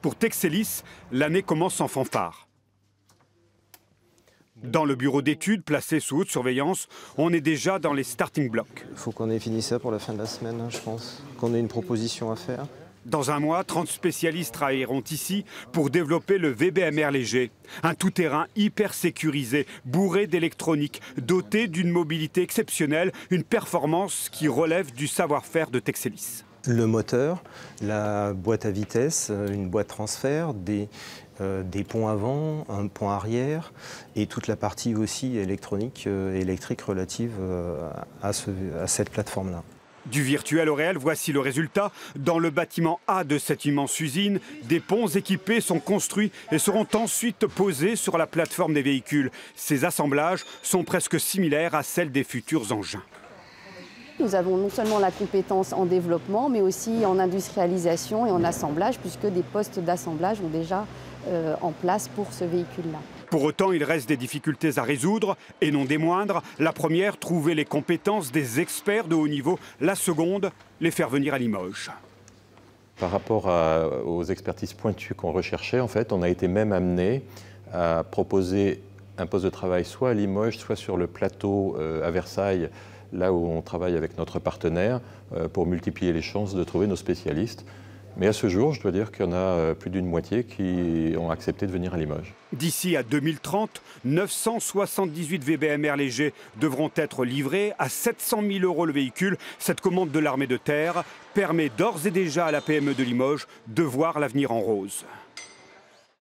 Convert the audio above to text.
Pour Texelis, l'année commence sans fanfare. Dans le bureau d'études, placé sous haute surveillance, on est déjà dans les starting blocks. Il faut qu'on ait fini ça pour la fin de la semaine, je pense. Qu'on ait une proposition à faire. Dans un mois, 30 spécialistes travailleront ici pour développer le VBMR léger. Un tout-terrain hyper sécurisé, bourré d'électronique, doté d'une mobilité exceptionnelle, une performance qui relève du savoir-faire de Texelis. Le moteur, la boîte à vitesse, une boîte transfert, des ponts avant, un pont arrière et toute la partie aussi électronique, électrique relative à cette plateforme-là. Du virtuel au réel, voici le résultat. Dans le bâtiment A de cette immense usine, des ponts équipés sont construits et seront ensuite posés sur la plateforme des véhicules. Ces assemblages sont presque similaires à celles des futurs engins. Nous avons non seulement la compétence en développement, mais aussi en industrialisation et en assemblage, puisque des postes d'assemblage sont déjà en place pour ce véhicule-là. Pour autant, il reste des difficultés à résoudre, et non des moindres. La première, trouver les compétences des experts de haut niveau. La seconde, les faire venir à Limoges. Par rapport aux expertises pointues qu'on recherchait, en fait, on a été même amené à proposer un poste de travail soit à Limoges, soit sur le plateau à Versailles, là où on travaille avec notre partenaire, pour multiplier les chances de trouver nos spécialistes. Mais à ce jour, je dois dire qu'il y en a plus d'une moitié qui ont accepté de venir à Limoges. D'ici à 2030, 978 VBMR légers devront être livrés à 700 000 € le véhicule. Cette commande de l'armée de terre permet d'ores et déjà à la PME de Limoges de voir l'avenir en rose.